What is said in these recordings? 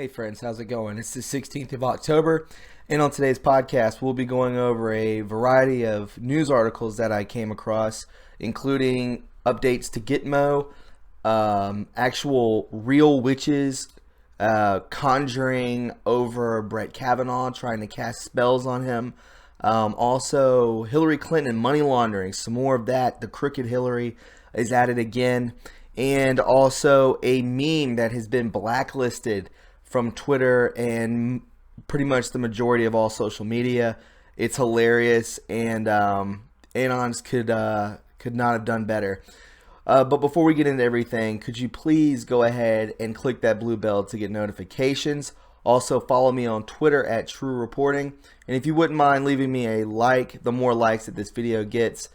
Hey friends, how's it going? It's the 16th of October, and on today's podcast, we'll be going over a variety of news articles that I came across, including updates to Gitmo, actual real witches conjuring over Brett Kavanaugh, trying to cast spells on him. Also, Hillary Clinton and money laundering, some more of that. The crooked Hillary is at it again. And also a meme that has been blacklisted from Twitter and pretty much the majority of all social media. It's hilarious, and Anons could not have done better. But before we get into everything, could you please go ahead and click that blue bell to get notifications? Also, follow me on Twitter at True Reporting. And if you wouldn't mind leaving me a like, the more likes that this video gets,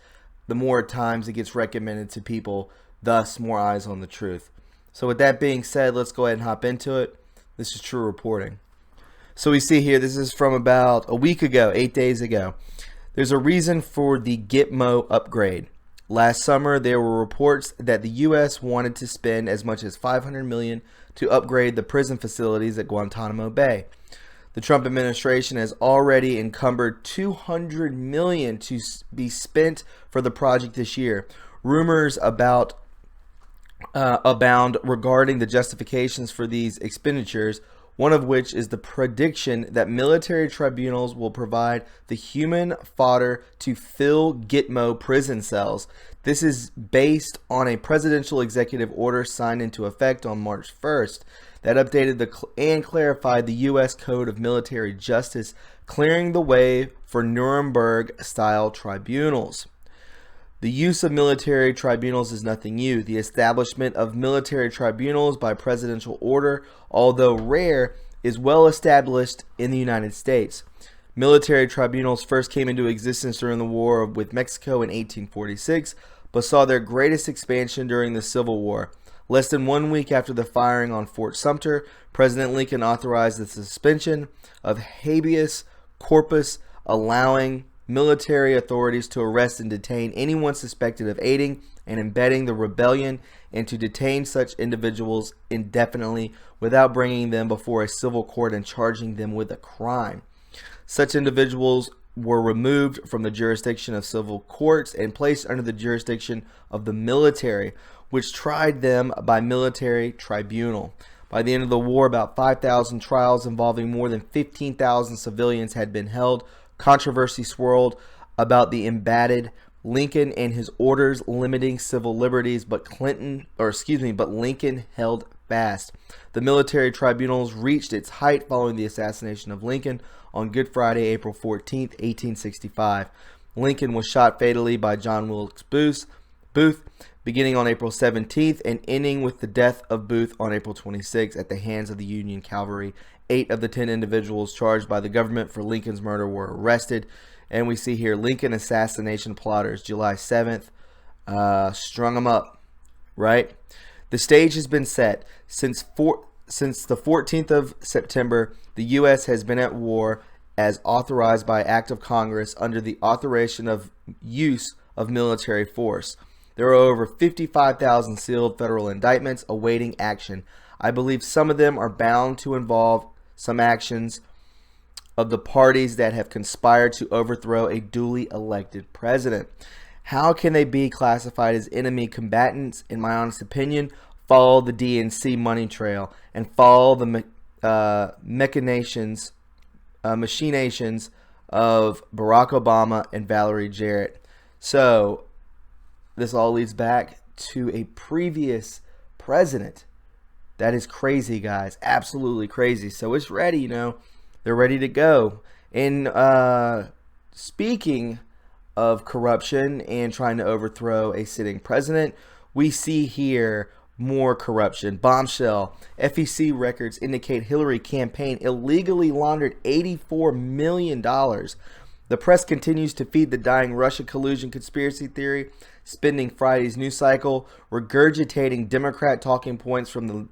the more times it gets recommended to people, thus more eyes on the truth. So with that being said, let's go ahead and hop into it. This is True Reporting. So we see here, this is from about a week ago, 8 days ago. There's a reason for the Gitmo upgrade. Last summer, there were reports that the U.S. wanted to spend as much as $500 million to upgrade the prison facilities at Guantanamo Bay. The Trump administration has already encumbered $200 million to be spent for the project this year. Rumors abound regarding the justifications for these expenditures, one of which is the prediction that military tribunals will provide the human fodder to fill Gitmo prison cells. This is based on a presidential executive order signed into effect on March 1st that updated and clarified the U.S. Code of Military Justice, clearing the way for Nuremberg-style tribunals. The use of military tribunals is nothing new. The establishment of military tribunals by presidential order, although rare, is well established in the United States. Military tribunals first came into existence during the war with Mexico in 1846, but saw their greatest expansion during the Civil War. Less than 1 week after the firing on Fort Sumter, President Lincoln authorized the suspension of habeas corpus, allowing military authorities to arrest and detain anyone suspected of aiding and abetting the rebellion, and to detain such individuals indefinitely without bringing them before a civil court and charging them with a crime. Such individuals were removed from the jurisdiction of civil courts and placed under the jurisdiction of the military, which tried them by military tribunal. By the end of the war, about 5,000 trials involving more than 15,000 civilians had been held. Controversy swirled about the embattled Lincoln and his orders limiting civil liberties, but Lincoln held fast. The military tribunals reached its height following the assassination of Lincoln on Good Friday, April 14, 1865. Lincoln was shot fatally by John Wilkes Booth, beginning on April 17th and ending with the death of Booth on April 26th at the hands of the Union cavalry. 8 of the 10 individuals charged by the government for Lincoln's murder were arrested. And we see here Lincoln assassination plotters, July 7th, strung them up, right? The stage has been set. Since the 14th of September, the U.S. has been at war as authorized by act of Congress under the authorization of use of military force. There are over 55,000 sealed federal indictments awaiting action. I believe some of them are bound to involve some actions of the parties that have conspired to overthrow a duly elected president. How can they be classified as enemy combatants? In my honest opinion, follow the DNC money trail and follow the machinations of Barack Obama and Valerie Jarrett. So this all leads back to a previous president. That is crazy, guys. Absolutely crazy. So it's ready, They're ready to go. And speaking of corruption and trying to overthrow a sitting president, we see here more corruption. Bombshell. FEC records indicate Hillary campaign illegally laundered $84 million. The press continues to feed the dying Russia collusion conspiracy theory, spending Friday's news cycle, regurgitating Democrat talking points from the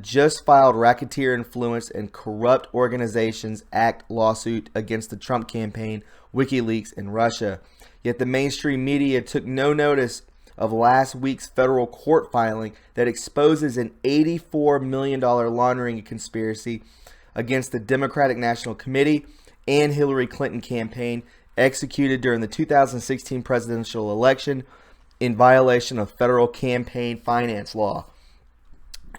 just filed Racketeer Influence and Corrupt Organizations Act lawsuit against the Trump campaign, WikiLeaks, and Russia. Yet the mainstream media took no notice of last week's federal court filing that exposes an $84 million laundering conspiracy against the Democratic National Committee and Hillary Clinton campaign executed during the 2016 presidential election in violation of federal campaign finance law.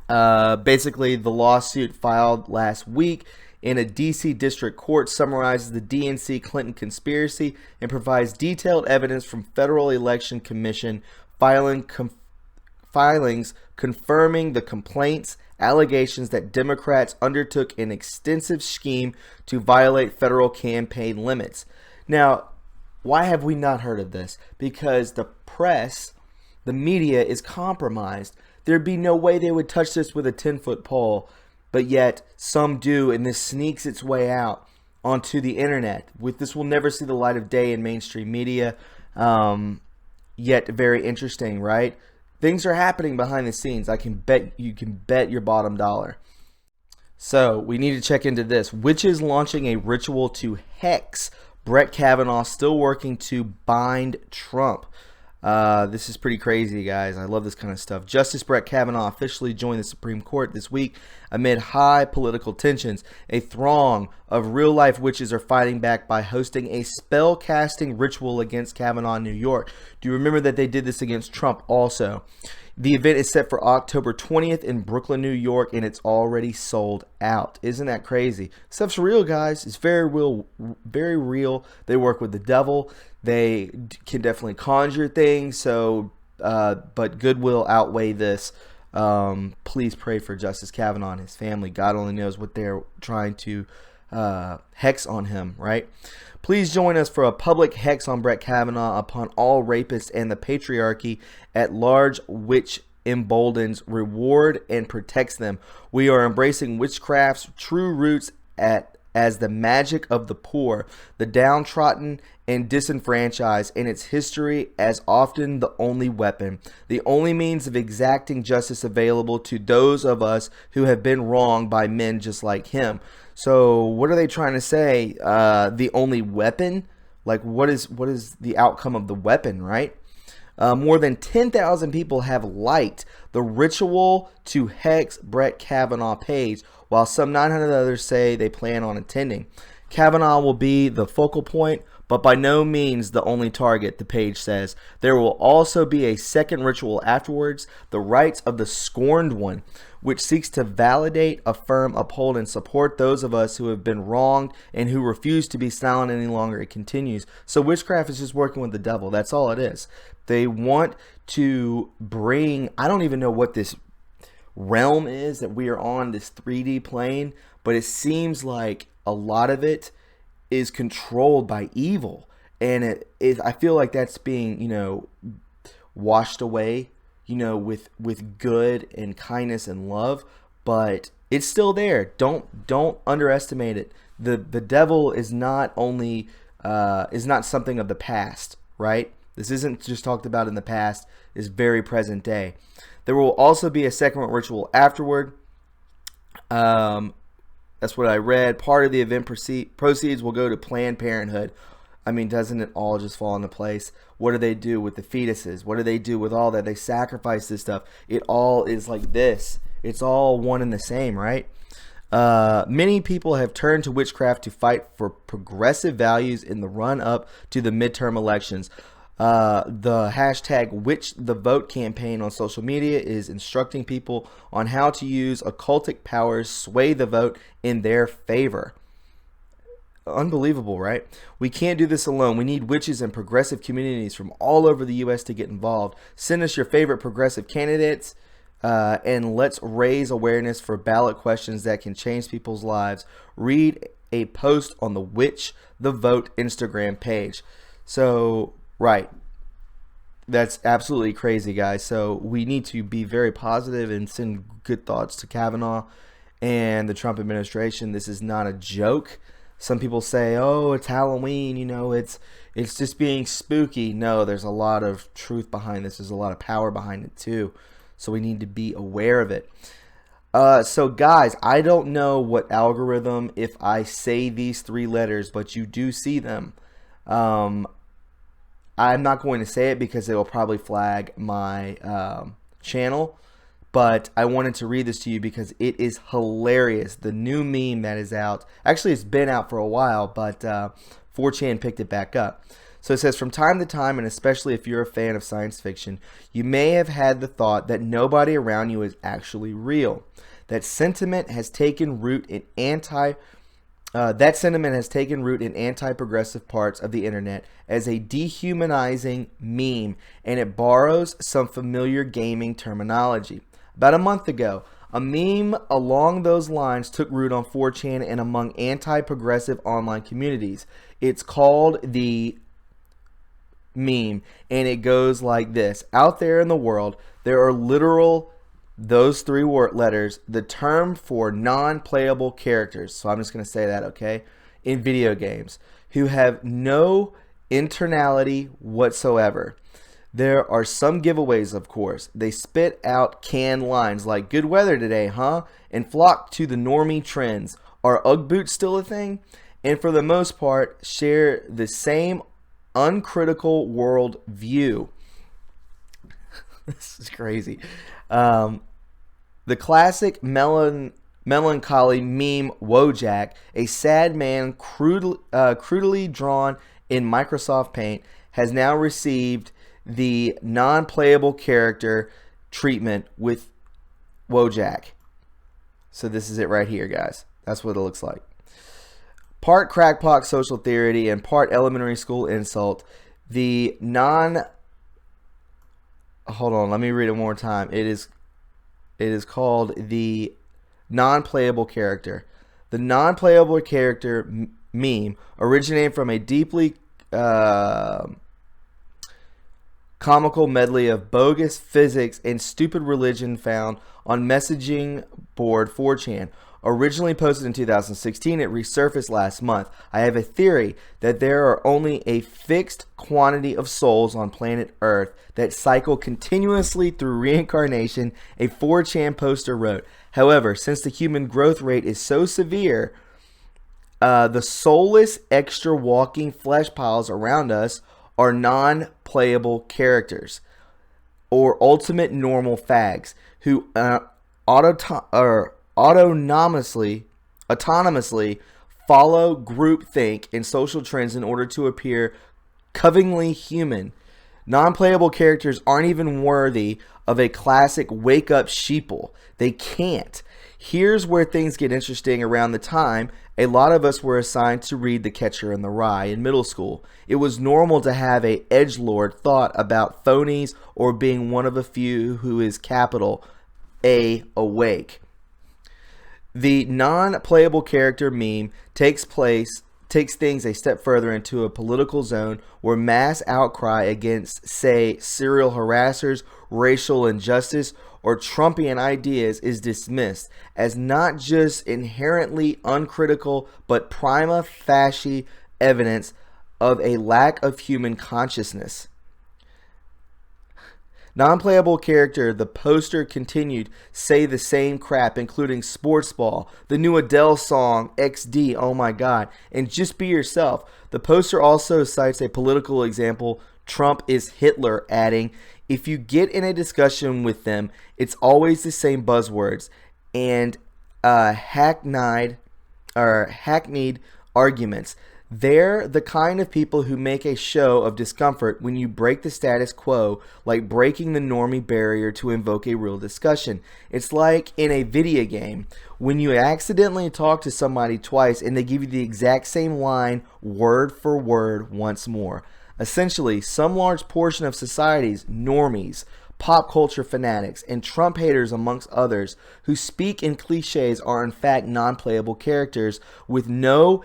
Basically, the lawsuit filed last week in a D.C. district court summarizes the DNC Clinton conspiracy and provides detailed evidence from Federal Election Commission filings confirming the complaints, allegations that Democrats undertook an extensive scheme to violate federal campaign limits. Now, why have we not heard of this? Because the press, the media is compromised. There'd be no way they would touch this with a 10-foot pole, but yet some do, and this sneaks its way out onto the internet. This will never see the light of day in mainstream media, yet very interesting, right? Things are happening behind the scenes. You can bet your bottom dollar. So we need to check into this. Witches launching a ritual to hex Brett Kavanaugh, still working to bind Trump. This is pretty crazy, guys. I love this kind of stuff. Justice Brett Kavanaugh officially joined the Supreme Court this week amid high political tensions. A throng of real-life witches are fighting back by hosting a spell-casting ritual against Kavanaugh in New York. Do you remember that they did this against Trump also? The event is set for October 20th in Brooklyn, New York, and it's already sold out. Isn't that crazy? Stuff's real, guys. It's very real, very real. They work with the devil. They can definitely conjure things. So, but good will outweigh this. Please pray for Justice Kavanaugh and his family. God only knows what they're trying to hex on him, right? Please join us for a public hex on Brett Kavanaugh upon all rapists and the patriarchy at large, which emboldens, reward, and protects them. We are embracing witchcraft's true roots as the magic of the poor, the downtrodden, and disenfranchised, and its history as often the only weapon, the only means of exacting justice available to those of us who have been wronged by men just like him. So what are they trying to say? The only weapon? Like what is the outcome of the weapon, right? More than 10,000 people have liked the ritual to hex Brett Kavanaugh page, while some 900 others say they plan on attending. Kavanaugh will be the focal point, but by no means the only target, the page says. There will also be a second ritual afterwards, the rights of the scorned one, which seeks to validate, affirm, uphold, and support those of us who have been wronged and who refuse to be silent any longer. It continues. So witchcraft is just working with the devil. That's all it is. They want to bring, I don't even know what this realm is that we are on, this 3D plane, but it seems like a lot of it is controlled by evil, and I feel like that's being, washed away, with good and kindness and love, but it's still there. Don't underestimate it. The devil is not only is not something of the past, right? This isn't just talked about in the past. It's very present day. There will also be a second ritual afterward. That's what I read. Part of the event proceeds will go to Planned Parenthood. I mean, doesn't it all just fall into place? What do they do with the fetuses? What do they do with all that? They sacrifice this stuff. It all is like this. It's all one and the same, right? Many people have turned to witchcraft to fight for progressive values in the run-up to the midterm elections. The hashtag #WitchTheVote campaign on social media is instructing people on how to use occultic powers sway the vote in their favor. Unbelievable, right? We can't do this alone. We need witches and progressive communities from all over the U.S. to get involved. Send us your favorite progressive candidates, and let's raise awareness for ballot questions that can change people's lives. Read a post on the Witch the Vote Instagram page. So, right. That's absolutely crazy, guys. So we need to be very positive and send good thoughts to Kavanaugh and the Trump administration. This is not a joke. Some people say, oh, it's Halloween, it's just being spooky. No, there's a lot of truth behind this. There's a lot of power behind it too. So we need to be aware of it. So guys, I don't know what algorithm if I say these three letters, but you do see them. I'm not going to say it because it will probably flag my channel, but I wanted to read this to you because it is hilarious. The new meme that is out, actually it's been out for a while, but 4chan picked it back up. So it says, from time to time, and especially if you're a fan of science fiction, you may have had the thought that nobody around you is actually real. That sentiment has taken root in anti-progressive parts of the internet as a dehumanizing meme, and it borrows some familiar gaming terminology. About a month ago, a meme along those lines took root on 4chan and among anti-progressive online communities. It's called the meme, and it goes like this. Out there in the world, there are literal, those three letters, the term for non-playable characters, so I'm just going to say that, okay, in video games, who have no internality whatsoever. There are some giveaways, of course. They spit out canned lines like, good weather today, huh? And flock to the normie trends. Are Ugg boots still a thing? And for the most part, share the same uncritical world view. This is crazy. The classic melancholy meme Wojak, a sad man crudely drawn in Microsoft Paint, has now received the non-playable character treatment with Wojak. So this is it right here, guys. That's what it looks like. Part crackpot social theory and part elementary school insult. Hold on, let me read it one more time. It is called the non-playable character. The non-playable character meme originated from a deeply comical medley of bogus physics and stupid religion found on messaging board 4chan. Originally posted in 2016, it resurfaced last month. I have a theory that there are only a fixed quantity of souls on planet Earth that cycle continuously through reincarnation, a 4chan poster wrote. However, since the human growth rate is so severe, the soulless extra walking flesh piles around us are non-playable characters or ultimate normal fags who autonomously follow groupthink and social trends in order to appear covetingly human. Non-playable characters aren't even worthy of a classic wake-up sheeple. They can't. Here's where things get interesting. Around the time a lot of us were assigned to read The Catcher in the Rye in middle school, it was normal to have a edgelord thought about phonies or being one of a few who is capital A awake. The non-playable character meme takes things a step further into a political zone where mass outcry against, say, serial harassers, racial injustice, or Trumpian ideas is dismissed as not just inherently uncritical, but prima facie evidence of a lack of human consciousness. Non-playable character, the poster continued, say the same crap, including Sports Ball, the new Adele song, XD, oh my god, and just be yourself. The poster also cites a political example, Trump is Hitler, adding, if you get in a discussion with them, it's always the same buzzwords and hackneyed arguments. They're the kind of people who make a show of discomfort when you break the status quo, like breaking the normie barrier to invoke a real discussion. It's like in a video game, when you accidentally talk to somebody twice and they give you the exact same line word for word once more. Essentially, some large portion of society's normies, pop culture fanatics, and Trump haters amongst others who speak in cliches are in fact non-playable characters with no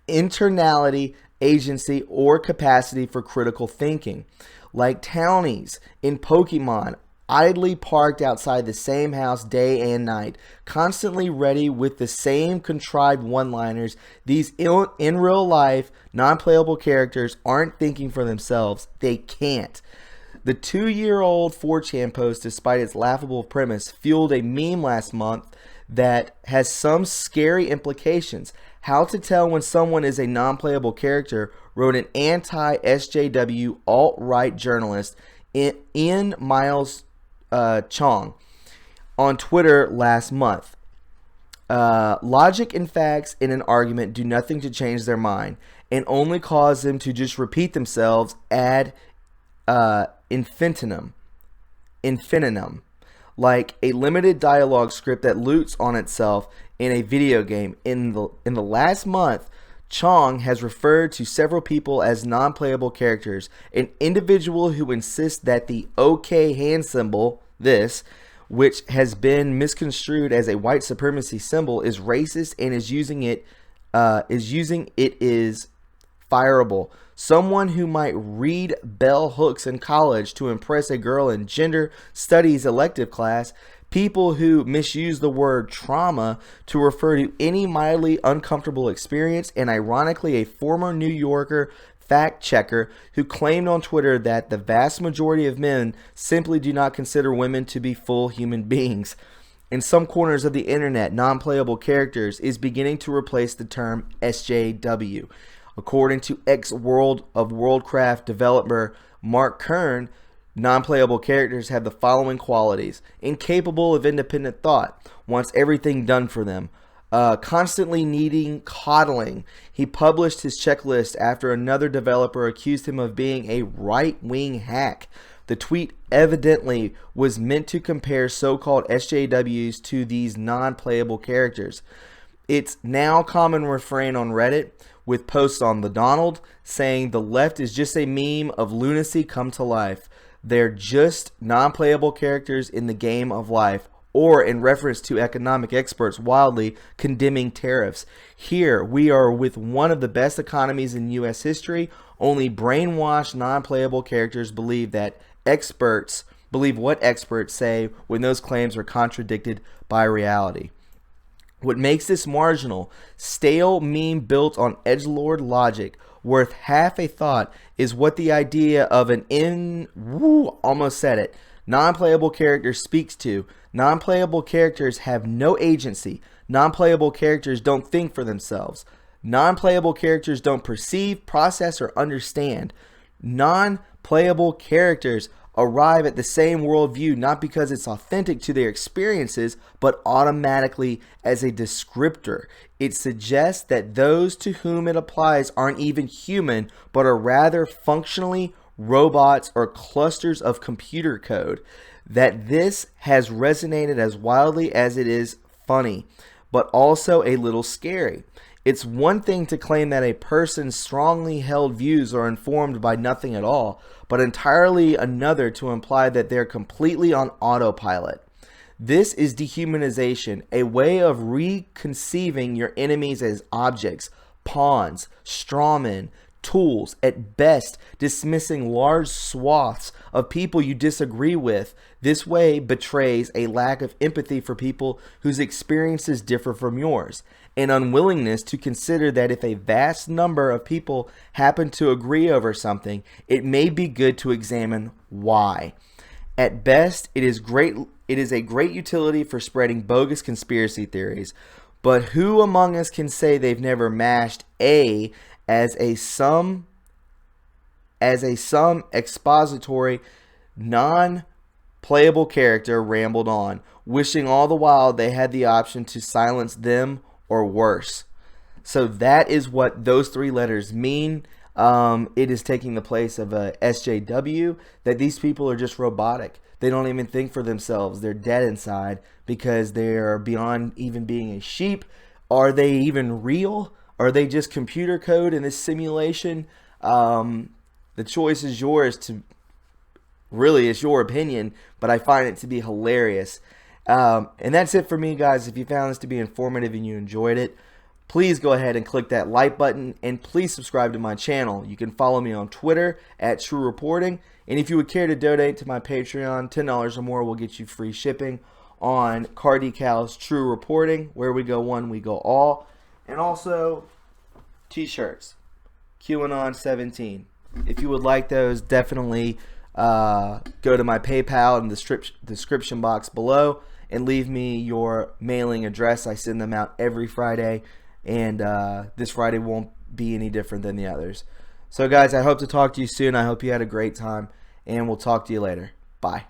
internality, agency, or capacity for critical thinking. Like townies in Pokemon, idly parked outside the same house day and night, constantly ready with the same contrived one-liners, these in real life, non-playable characters aren't thinking for themselves. They can't. The 2-year-old 4chan post, despite its laughable premise, fueled a meme last month that has some scary implications. How to tell when someone is a non-playable character wrote an anti-SJW alt-right journalist, Ian Miles Chong, on Twitter last month. Logic and facts in an argument do nothing to change their mind and only cause them to just repeat themselves ad infinitum, like a limited dialogue script that loops on itself in a video game. In the last month, Chong has referred to several people as non-playable characters, an individual who insists that the OK hand symbol, which has been misconstrued as a white supremacy symbol, is racist and is using it is fireable. Someone who might read bell hooks in college to impress a girl in gender studies elective class, people who misuse the word trauma to refer to any mildly uncomfortable experience, and ironically a former New Yorker fact checker who claimed on Twitter that the vast majority of men simply do not consider women to be full human beings. In some corners of the internet, non-playable characters is beginning to replace the term SJW. According to ex-World of Warcraft developer Mark Kern, non-playable characters have the following qualities: incapable of independent thought, wants everything done for them, constantly needing coddling. He published his checklist after another developer accused him of being a right-wing hack. The tweet evidently was meant to compare so-called SJWs to these non-playable characters. It's now a common refrain on Reddit, with posts on the Donald saying the left is just a meme of lunacy come to life. They're just non-playable characters in the game of life, or in reference to economic experts wildly condemning tariffs. Here we are with one of the best economies in U.S. history. Only brainwashed non-playable characters believe what experts say when those claims are contradicted by reality. What makes this marginal, stale meme built on edgelord logic worth half a thought is what the idea of an non-playable character speaks to. Non-playable characters have no agency. Non-playable characters don't think for themselves. Non-playable characters don't perceive, process, or understand. Non-playable characters arrive at the same worldview not because it's authentic to their experiences, but automatically as a descriptor. It suggests that those to whom it applies aren't even human, but are rather functionally robots or clusters of computer code. That this has resonated as wildly as it is funny, but also a little scary. It's one thing to claim that a person's strongly held views are informed by nothing at all, but entirely another to imply that they're completely on autopilot. This is dehumanization, a way of reconceiving your enemies as objects, pawns, strawmen, tools, at best dismissing large swaths of people you disagree with. This way betrays a lack of empathy for people whose experiences differ from yours, an unwillingness to consider that if a vast number of people happen to agree over something, it may be good to examine why. At best, it is a great utility for spreading bogus conspiracy theories, but who among us can say they've never mashed A as a sum expository non-playable character rambled on, wishing all the while they had the option to silence them or worse. So that is what those three letters mean. It is taking the place of a SJW, that these people are just robotic. They don't even think for themselves. They're dead inside because they are beyond even being a sheep. Are they even real? Are they just computer code in this simulation? The choice is yours. Really, it's your opinion, but I find it to be hilarious. And that's it for me, guys. If you found this to be informative and you enjoyed it, please go ahead and click that like button, and please subscribe to my channel. You can follow me on Twitter at True Reporting, and if you would care to donate to my Patreon, $10 or more will get you free shipping on car decals True Reporting. Where we go one, we go all. And also t-shirts, QAnon 17. If you would like those, definitely go to my PayPal in the description box below and leave me your mailing address. I send them out every Friday, and this Friday won't be any different than the others. So guys, I hope to talk to you soon. I hope you had a great time, and we'll talk to you later. Bye.